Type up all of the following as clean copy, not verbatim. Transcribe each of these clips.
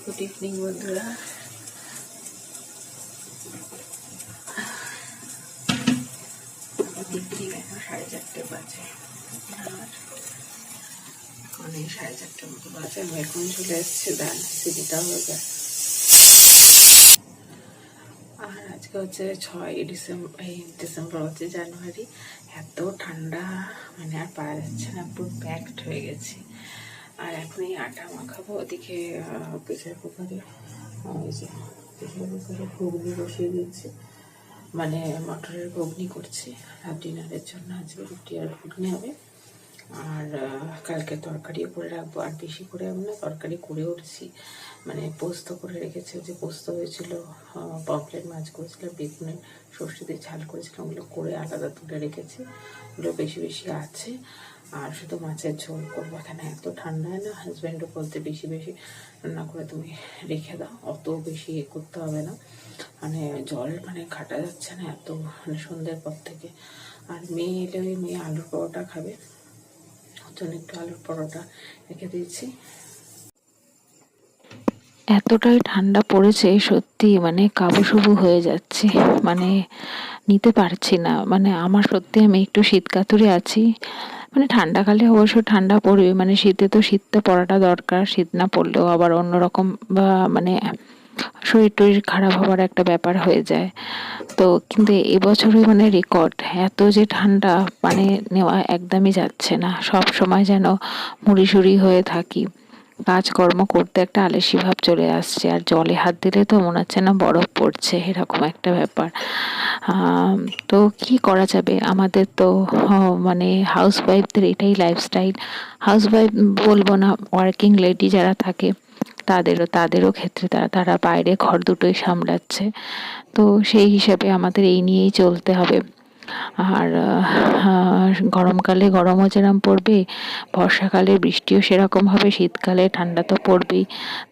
Good evening বন্ধুরা। দেখি এখন 4:30 বাজে, আর অনেক 4:30 মতো বাজে। আমি এখন চলে এসেছি দান সিটিটা হয়ে যায়। আর আজকে হচ্ছে 6 ডিসেম্বর, এই ডিসেম্বর হচ্ছে জানুয়ারি। এত ঠান্ডা, মানে আর পারা যাচ্ছে না, পুরো প্যাকড হয়ে গেছি। আর এখন এই আটা মাখাবো। ওদিকে প্রেসার কুকারে ঘুগনি বসিয়ে দিয়েছি, মানে মটরের ঘুগনি করছি আর ডিনারের জন্য। আজকে রুটি আর ঘুগনি হবে। আর কালকে তরকারিও করে রাখবো, আর বেশি করে আমি না তরকারি করে উঠছি, মানে পোস্ত করে রেখেছি। যে পোস্ত হয়েছিল, পমফ্লেট মাছ করেছিলাম, বেগুনের সর্ষে দিয়ে ঝাল করেছিলাম, ওগুলো করে আলাদা তুলে রেখেছি। ওগুলো বেশি বেশি আছে। আর শুধু মাছের ঝোল করবো। এখানে এত ঠান্ডায় না, হাজব্যান্ডও বলতে বেশি বেশি রান্না করে তুমি রেখে দাও, অত বেশি করতে হবে না, মানে জল মানে ঘাটা যাচ্ছে না এত, মানে সন্ধ্যের পর থেকে। আর মেয়ে এলে ওই মেয়ে আলুর পরোটা খাবে, ওর জন্য একটু আলুর পরোটা রেখে দিয়েছি। এতটাই ঠান্ডা পড়েছে, সত্যি মানে কাবুসুবু হয়ে যাচ্ছে, মানে নিতে পারছি না। মানে আমার সত্যি, আমি একটু শীত কাতুরে আছি। মানে ঠান্ডাকালে অবশ্য ঠান্ডা পড়বে, মানে শীতে তো শীতটা পড়াটা দরকার। শীত না পড়লেও আবার অন্যরকম বা মানে শরীর টরীর খারাপ হওয়ার একটা ব্যাপার হয়ে যায়। তো কিন্তু এবছরে মানে রেকর্ড এত যে ঠান্ডা, মানে নেওয়া একদমই যাচ্ছে না। সব সময় যেন মুড়িসুড়ি হয়ে থাকি, কাজকর্ম করতে একটা আলসি ভাব চলে আসছে। আর জলে হাত দিলে তো মনে হচ্ছে না বরফ পড়ছে, এরকম একটা ব্যাপার। তো কি করা যাবে, আমাদের তো মানে হাউস ওয়াইফদের এটাই লাইফস্টাইল। হাউস ওয়াইফ বলবো না, ওয়ার্কিং লেডি যারা থাকে তাদেরও ক্ষেত্রে তারা বাইরে ঘর দুটোই সামলাচ্ছে। তো সেই হিসাবে আমাদের এই নিয়েই চলতে হবে। আর গরমকালে গরমও যেরকম পড়বে, বর্ষাকালে বৃষ্টিও সেরকম হবে, শীতকালে ঠান্ডা তো পড়বেই।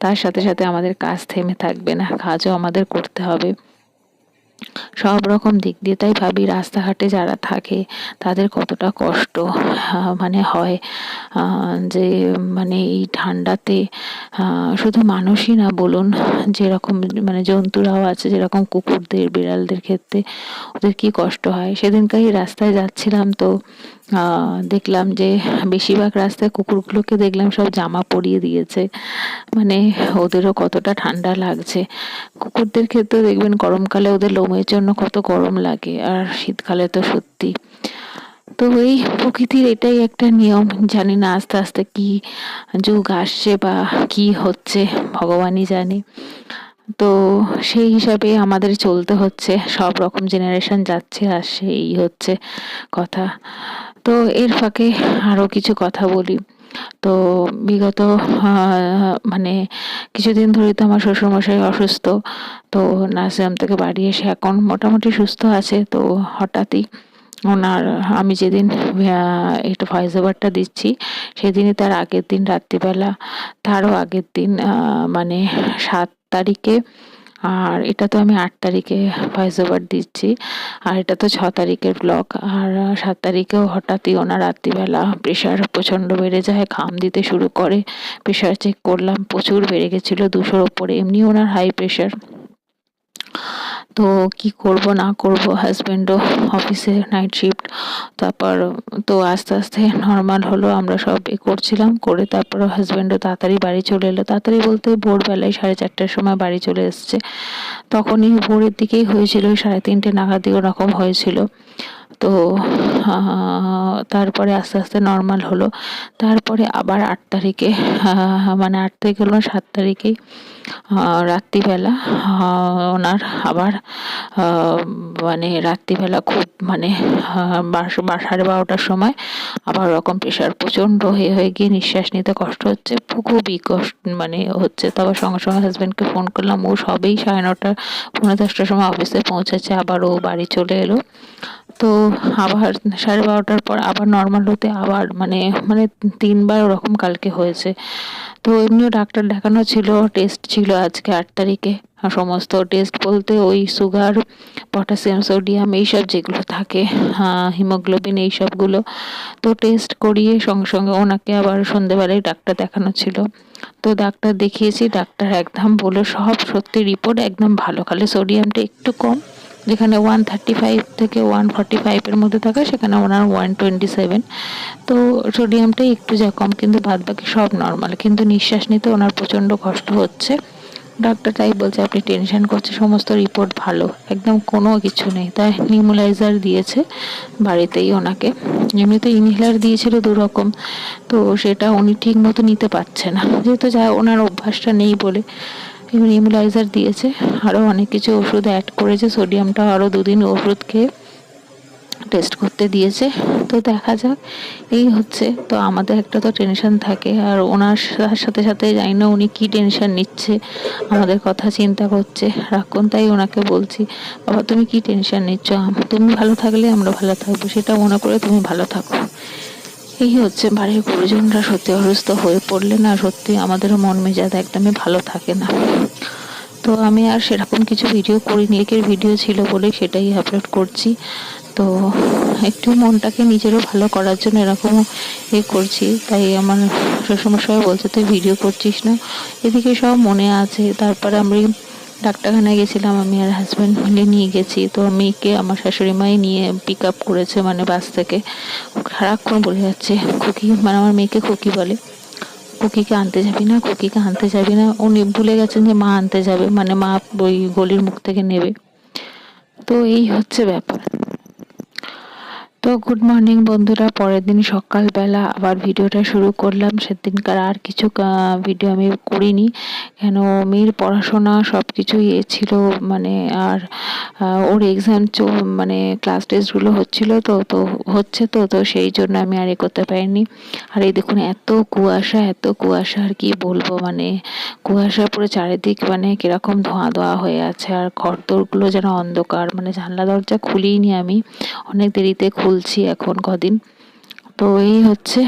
তার সাথে সাথে আমাদের কাজ থেমে থাকবে না, কাজও আমাদের করতে হবে সব রকম দিক দিয়ে। তাই ভাবি রাস্তাঘাটে যারা থাকে তাদের কতটা কষ্ট মানে হয়, যে মানে এই ঠান্ডাতে শুধু মানুষই না বলুন, যেরকম মানে জন্তুরাও আছে, যেরকম কুকুরদের বিড়ালদের ক্ষেত্রে ওদের কি কষ্ট হয়। সেদিনকারই রাস্তায় যাচ্ছিলাম, তো দেখলাম যে বেশিরভাগ রাস্তায় কুকুরগুলোকে দেখলাম সব জামা পরিয়ে দিয়েছে, মানে ওদেরও কতটা ঠান্ডা লাগছে। কুকুরদের ক্ষেত্রেও দেখবেন গরমকালে ওদের লোমের জন্য কত গরম লাগে, আর শীতকালে তো সত্যি। তো এই প্রকৃতির এটাই একটা নিয়ম। জানি না আস্তে আস্তে কি যুগ আসছে বা কি হচ্ছে, ভগবানই জানে। তো সেই হিসাবে আমাদের চলতে হচ্ছে, সব রকম জেনারেশন যাচ্ছে আসছে, এই হচ্ছে কথা। তো এর ফাঁকে আরও কিছু কথা বলি। তো বিগত মানে কিছুদিন ধরেই তো আমার শ্বশুরমশাই অসুস্থ। তো নার্সিংহোম থেকে বাড়ি এসে এখন মোটামুটি সুস্থ আছে। তো হঠাৎই ওনার, আমি যেদিন একটু ভয়েস ওভারটা দিচ্ছি সেদিনই তার আগের দিন রাত্রিবেলা, তারও আগের দিন মানে 7 তারিখে, আর এটা তো আমি 8 তারিখে ভয়েস ওভার দিচ্ছি, আর এটা তো 6 তারিখের ব্লগ। আর 7 তারিখেও হঠাৎই ওনার রাত্রিবেলা প্রেশার প্রচণ্ড বেড়ে যায়, ঘাম দিতে শুরু করে। প্রেশার চেক করলাম, প্রচুর বেড়ে গেছিলো, 200-র ওপরে। এমনি ওনার হাই প্রেশার। তো কি করব না করব, হাজব্যান্ডও অফিসে নাইট শিফট। তারপর তো আস্তে আস্তে নর্মাল হলো, আমরা সব করছিলাম, করে তারপর হাজব্যান্ডও তাড়াতাড়ি বাড়ি চলে এলো। তাড়াতাড়ি বলতে ভোরবেলায় 4:30টার সময় বাড়ি চলে এসছে। তখনই ভোরের দিকেই হয়েছিল, 3:30 নাগাদই ওরকম হয়েছিল। তো তারপরে আস্তে আস্তে নর্মাল হলো। তারপরে আবার 8 তারিখে, মানে 8 তারিখ হলো, 7 তারিখেই রাত্রিবেলা ওনার আবার মানে রাত্রিবেলা খুব মানে 12:30টার সময় আবার ওরকম প্রেশার প্রচণ্ড হয়ে গিয়ে নিঃশ্বাস নিতে কষ্ট হচ্ছে, খুবই কষ্ট মানে হচ্ছে। তারপর সঙ্গে সঙ্গে হাজব্যান্ডকে ফোন করলাম, ও সবেই 9:30 9:45টার সময় অফিসে পৌঁছেছে, আবার ও বাড়ি চলে এলো। তো আবার 12:30টার পর আবার নর্মাল হতে আবার মানে মানে 3বার ওরকম কালকে হয়েছে। তো এমনিও ডাক্তার দেখানো ছিল, টেস্ট ছিল আজকে 8 তারিখে। সমস্ত টেস্ট বলতে ওই সুগার, পটাশিয়াম, সোডিয়াম এইসব যেগুলো থাকে, হিমোগ্লোবিন এইসবগুলো। তো টেস্ট করিয়ে সঙ্গে সঙ্গে ওনাকে আবার সন্ধেবেলায় ডাক্তার দেখানো ছিল। তো ডাক্তার দেখিয়েছি, ডাক্তার একদম বললো সব সত্যি রিপোর্ট একদম ভালো, খালি সোডিয়ামটা একটু কম, যেখানে 135 থেকে 145-এর মধ্যে থাকে সেখানে ওনার 127। তো সোডিয়ামটা একটু যা কম, কিন্তু বাদবাকি সব নর্মাল, কিন্তু নিঃশ্বাস নিতে ওনার প্রচণ্ড কষ্ট হচ্ছে। ডাক্তার তাই বলছে আপনি টেনশন করছে, সমস্ত রিপোর্ট ভালো, একদম কোনো কিছু নেই। তাই নিউমোলাইজার দিয়েছে বাড়িতেই ওনাকে, এমনিতে ইনহেলার দিয়েছিল 2 রকম, তো সেটা উনি ঠিক মতো নিতে পারছে না, যেহেতু যা ওনার অভ্যাসটা নেই বলে নিউমোলাইজার দিয়েছে। আরও অনেক কিছু ওষুধ অ্যাড করেছে, সোডিয়ামটা আরও 2 দিন ওষুধ খেয়ে টেস্ট করতে দিয়েছে। তো দেখা যাক, এই হচ্ছে। তো আমাদের একটা তো টেনশন থাকে, আর ওনার সাথে সাথে জানি না উনি কী টেনশন নিচ্ছে, আমাদের কথা চিন্তা করছে রাখুন। তাই ওনাকে বলছি, বাবা তুমি কী টেনশন নিচ্ছ, তুমি ভালো থাকলে আমরা ভালো থাকবো, সেটা মনে করে তুমি ভালো থাকো। এই হচ্ছে, বাড়ির গুরুজনরা সত্যি অসুস্থ হয়ে পড়লে না সত্যি আমাদেরও মন মেজাজ একদমই ভালো থাকে না। তো আমি আর সেরকম কিছু ভিডিও করিনি, একের ভিডিও ছিল বলে সেটাই আপলোড করছি। তো একটু মনটাকে নিজেরও ভালো করার জন্য এরকম করছি। তাই আমার শ্বশুরমশাই বলছে তুই ভিডিও করছিস না, এদিকে সব মনে আছে। তারপরে আমি ডাক্তারখানায় গেছিলাম, আমি আর হাজব্যান্ড মিলে নিয়ে গেছি। তো মেয়েকে আমার শাশুড়ি মাই নিয়ে পিক আপ করেছে, মানে বাস থেকে। সারাক্ষণ বলে যাচ্ছে খুকি, মানে আমার মেয়েকে খুকি বলে, খুকিকে আনতে যাবি না, খুকিকে আনতে যাবি না। উনি ভুলে গেছেন যে মা আনতে যাবে, মানে মা ওই গলির মুখ থেকে নেবে। তো এই হচ্ছে ব্যাপার। তো গুড মর্নিং বন্ধুরা, পরের দিন সকালবেলা আবার ভিডিওটা শুরু করলাম। সেদিনকার আর কিছু ভিডিও আমি করিনি, কেন মেয়ের পড়াশোনা সব কিছুই ছিল, মানে আর ওর এক্সাম মানে ক্লাস টেস্টগুলো হচ্ছিল, তো তো হচ্ছে, তো তো সেই জন্য আমি আর করতে পারিনি। আর এই দেখুন এত কুয়াশা, এত কুয়াশা, আর কি বলবো, মানে কুয়াশা পুরো চারিদিক, মানে কিরকম ধোঁয়া ধোঁয়া হয়ে আছে। আর ঘরদোরগুলো যেন অন্ধকার, মানে জানলা দরজা খুলিনি আমি, অনেক দেরিতে খুলছি এখন কদিন। তো এই হচ্ছে।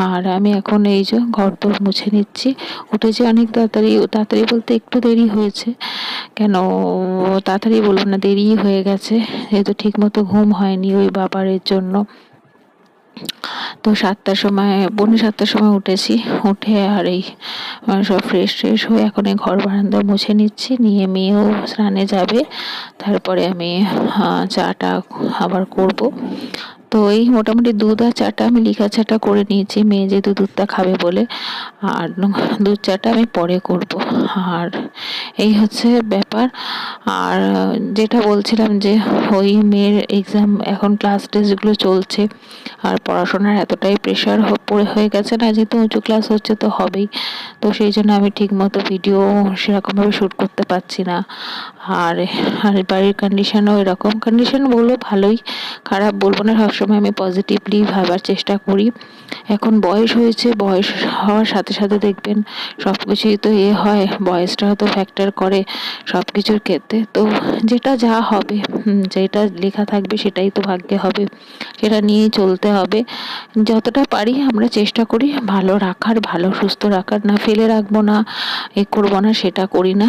আর আমি এখন এই যে ঘরদোর মুছে নিচ্ছি, উঠেছি অনেক তাড়াতাড়ি, তাড়াতাড়ি বলতে একটু দেরি হয়েছে, কেন তাড়াতাড়ি বলবো না, দেরি হয়ে গেছে, যেহেতু ঠিক মতো ঘুম হয়নি ওই বাবারের জন্য। তো 7টার সময়, 7:45 সময় উঠেছি, উঠে আর এই সব ফ্রেশ ট্রেশ হয়ে এখন এই ঘর বারান্দা মুছে নিচ্ছি, নিয়ে মেয়েও স্নানে যাবে, তারপরে আমি চাটা আবার করব। তো এই মোটামুটি দুধ আর চাটা আমি লিকা চাটা করে নিয়েছি, মেয়ে যেহেতু দুধটা খাবে বলে, আর দুধ চাটা আমি পরে করব। আর এই হচ্ছে ব্যাপার। আর যেটা বলছিলাম যে ওই মেয়ের এক্সাম, এখন ক্লাস টেস্টগুলো চলছে, আর পড়াশোনার এতটাই প্রেশার হয়ে গেছে না, যেহেতু উঁচু ক্লাস হচ্ছে তো হবেই। তো সেই জন্য আমি ঠিক মতো ভিডিও সেরকমভাবে শ্যুট করতে পারছি না। আর আর বাড়ির কন্ডিশনও এরকম, কন্ডিশন বলবো ভালোই, খারাপ বলবো না, সবসময় আমি পজিটিভলি ভাবার চেষ্টা করি। এখন বয়স হয়েছে, বয়স হওয়ার সাথে সাথে দেখবেন সব কিছুই তো হয়, বয়সটাও তো ফ্যাক্টর করে সব কিছুর ক্ষেত্রে। তো যেটা যা হবে, যেটা লেখা থাকবে সেটাই তো ভাগ্যে হবে, সেটা নিয়েই চলতে হবে। যতটা পারি আমরা চেষ্টা করি ভালো রাখার, ভালো সুস্থ রাখার, না ফেলে রাখবো না, করবো না সেটা করি না।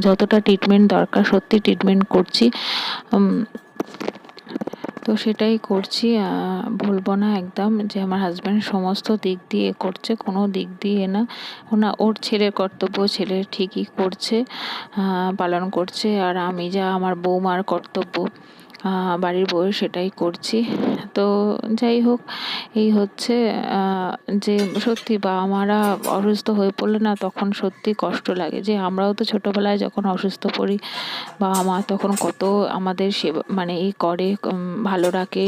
যতটা ট্রিটমেন্ট দরকার সত্যি ট্রিটমেন্ট করছি, তো সেটাই করছি। বলবো না একদম যে আমার হাজব্যান্ড সমস্ত দিক দিয়ে করছে, কোনো দিক দিয়ে না, ওর ছেলের কর্তব্য ছেলে ঠিকই করছে, পালন করছে, আর আমি যা আমার বৌমার কর্তব্য বাড়ির বউয়ের সেটাই করছি। তো যাই হোক, এই হচ্ছে যে সত্যি বাবা মারা অসুস্থ হয়ে পড়লে না তখন সত্যি কষ্ট লাগে, যে আমরাও তো ছোটোবেলায় যখন অসুস্থ পড়ি বাবা মা তখন কত আমাদের সেবা, মানে এই করে, ভালো রাখে,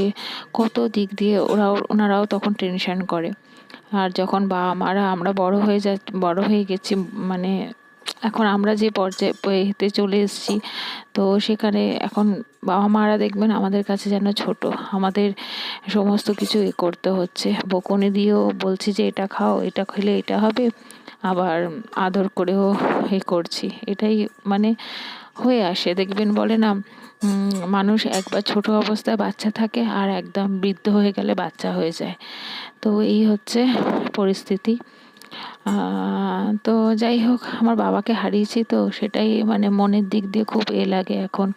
কত দিক দিয়ে ওনারাও তখন টেনশন করে। আর যখন বাবা মারা, আমরা বড় হয়ে গেছি, মানে এখন আমরা যে পর্যায়ে চলে এসেছি, তো সেখানে এখন বাবা মারা দেখবেন আমাদের কাছে যেন ছোট, আমাদের সমস্ত কিছু করতে হচ্ছে, বকুনি দিয়েও বলছি যে এটা খাও, এটা খেলে এটা হবে, আবার আদর করেও করছি, এটাই মানে হয়ে আসে। দেখবেন বলে না, মানুষ একবার ছোট অবস্থায় বাচ্চা থাকে আর একদম বৃদ্ধ হয়ে গেলে বাচ্চা হয়ে যায়। তো এই হচ্ছে পরিস্থিতি। তো যাই হোক, আমার বাবাকে হারিয়েছি, তো সেটাই মানে মনের দিক দিয়ে খুব লাগে এখন।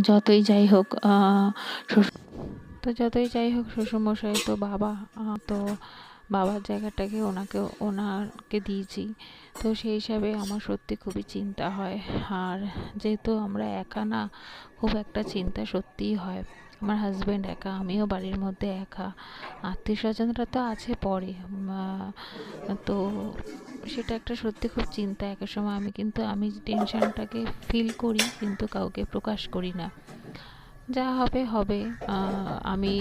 যতই যাই হোক যতই যাই হোক শ্বশুরমশাই তো বাবা, তো বাবার জায়গাটাকে ওনাকে দিয়েছি। তো সেই হিসাবে আমার সত্যি খুবই চিন্তা হয়। আর যেহেতু আমরা একা না, খুব একটা চিন্তা সত্যিই হয়। আমার হাজব্যান্ড একা, আমিও বাড়ির মধ্যে একা, আত্মীয় স্বজনরা তো আছে পরে। তো সেটা একটা সত্যি খুব চিন্তা এক সময়। আমি টেনশনটাকে ফিল করি, কিন্তু কাউকে প্রকাশ করি না। যা হবে হবে। আমি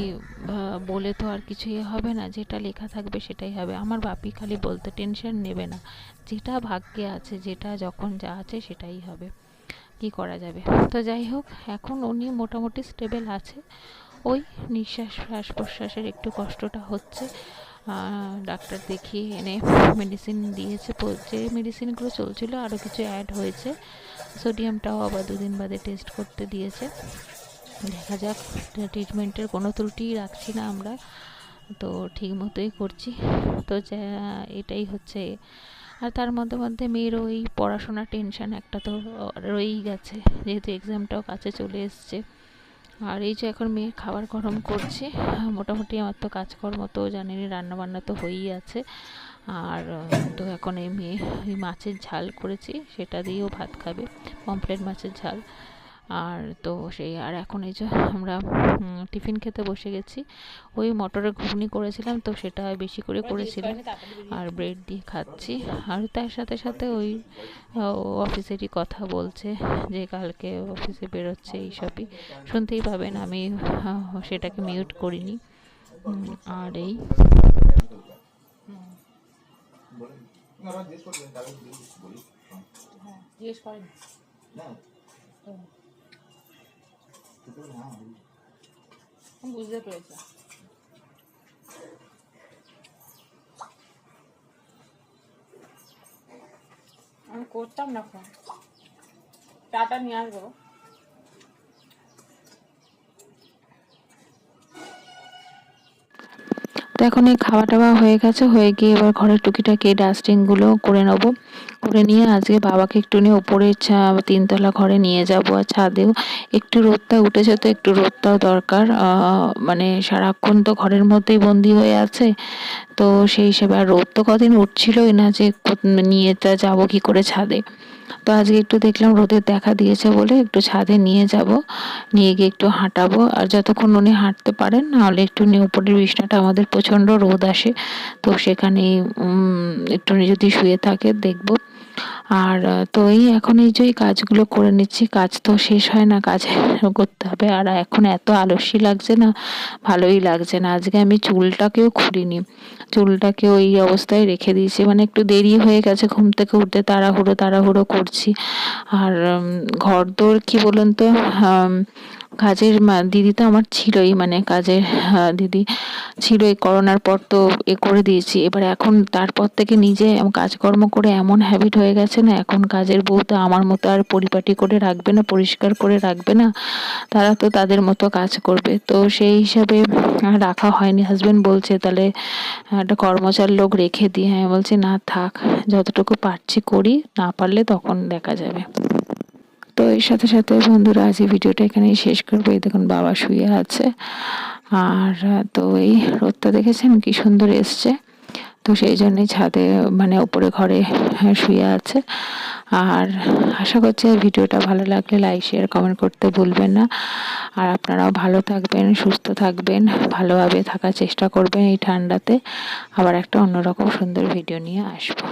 বলে তো আর কিছুই হবে না, যেটা লেখা থাকবে সেটাই হবে। আমার বাপি খালি বলতে, টেনশন নেবে না, যেটা ভাগ্যে আছে, যেটা যখন যা আছে সেটাই হবে, কি করা যাবে। তো যাই হোক, এখন উনি মোটামুটি স্টেবল আছে। ওই নিঃশ্বাস শ্বাস প্রশ্বাসের একটু কষ্টটা হচ্ছে। ডাক্তার দেখিয়ে এনে মেডিসিন দিয়েছে, যে মেডিসিনগুলো চলছিল আরও কিছু অ্যাড হয়েছে। সোডিয়ামটাও আবার 2 দিন বাদে টেস্ট করতে দিয়েছে। দেখা যাক, ট্রিটমেন্টের কোনো ত্রুটিই রাখছি না আমরা, তো ঠিক মতোই করছি। তো এটাই হচ্ছে। আর তার মধ্যে মধ্যে মেয়েরও এই পড়াশোনার টেনশন একটা তো রয়েই গেছে, যেহেতু এক্সামটাও কাছে চলে এসছে। আর এই যে এখন মেয়ে খাবার গরম করছে, মোটামুটি আমার তো কাজকর্ম তো জানেনই, রান্নাবান্না তো হয়েই আছে। আর তো এখন এই মেয়ে ওই মাছের ঝাল করেছি, সেটা দিয়েও ভাত খাবে, পমফ্রেট মাছের ঝাল। আর তো আর এখন এই যে আমরা টিফিন খেতে বসে গেছি। ওই মটরের ঘুগনি করেছিলাম, তো সেটা বেশি করে করেছিলাম, আর ব্রেড দিয়ে খাচ্ছি। আর তার সাথে সাথে ওই অফিসেরই কথা বলছে, যে কালকে অফিসে বেরোচ্ছে, এইসবই শুনতেই পাবেন। আমি সেটাকে মিউট করিনি। আর এই জিজ্ঞেস করেন বুঝতে পেরেছি। আমি করতাম না ফোন, টাটা নিয়ে আসবো। তো এখন এই খাওয়া টাওয়া হয়ে গেছে, হয়ে গিয়ে এবার ঘরের টুকিটাকি ডাস্টিংগুলো করে নেবো। করে নিয়ে আজকে বাবাকে একটু নিয়ে উপরে 3তলা ঘরে নিয়ে যাব। আর ছাদেও একটু রোদটা উঠেছে, তো একটু রোদটাও দরকার। মানে সারাক্ষণ তো ঘরের মধ্যেই বন্দি হয়ে আছে, তো সেই হিসেবে আর রোদ তো কদিন উঠছিলই না, যে নিয়ে যাবো কি করে ছাদে। তো আজকে একটু দেখলাম রোদের দেখা দিয়েছে বলে একটু ছাদে নিয়ে যাব, নিয়ে গিয়ে একটু হাঁটাবো। আর যতক্ষণ উনি হাঁটতে পারেন, নাহলে একটু নিয়ে উপরের বিছনাটা, আমাদের প্রচণ্ড রোদ আসে, তো সেখানে একটু যদি শুয়ে থাকে দেখবো। আর তো এখন এই যে কাজগুলো করে নিচ্ছি, কাজ তো শেষ হয় না, কাজ করতে হবে। আর এখন এত আলস্য লাগছে না, ভালোই লাগছে না। আজকে আমি চুলটাকেও খুলিনি, চুলটাকে ওই অবস্থায় রেখে দিয়েছি, মানে একটু দেরি হয়ে গেছে ঘুম থেকে উঠতে, তাড়াহুড়ো করছি। আর ঘরদোর কি বলুন তো, কাজের দিদি তো আমার ছিলই, মানে কাজের দিদি ছিল, এই করোনার পর তো করে দিয়েছি। এবার এখন তারপর থেকে নিজে কাজকর্ম করে এমন হ্যাবিট হয়ে গেছে না, এখন কাজের বউ তো আমার মতো আর পরিপাটি করে রাখবে না, পরিষ্কার করে রাখবে না, তারা তো তাদের মতো কাজ করবে। তো সেই হিসাবে রাখা হয়নি। হাজবেন্ড বলছে তাহলে একটা কর্মচার লোক রেখে দিই। আমি বলছি না, থাক, যতটুকু পারছি করি, না পারলে তখন দেখা যাবে। তো এর সাথে সাথে বন্ধুরা, আজ এই ভিডিওটা এখানেই শেষ করবো। এই দেখুন বাবা শুয়ে আছে। আর তো এই রোদটা দেখেছেন কি সুন্দর এসছে, তো সেই জন্যই ছাদে, মানে উপরে ঘরে শুয়ে আছে। আর আশা করছি ভিডিওটা ভালো লাগলে লাইক শেয়ার কমেন্ট করতে ভুলবেন না। আর আপনারাও ভালো থাকবেন, সুস্থ থাকবেন, ভালোভাবে থাকার চেষ্টা করবেন এই ঠান্ডাতে। আবার একটা অন্যরকম সুন্দর ভিডিও নিয়ে আসবো।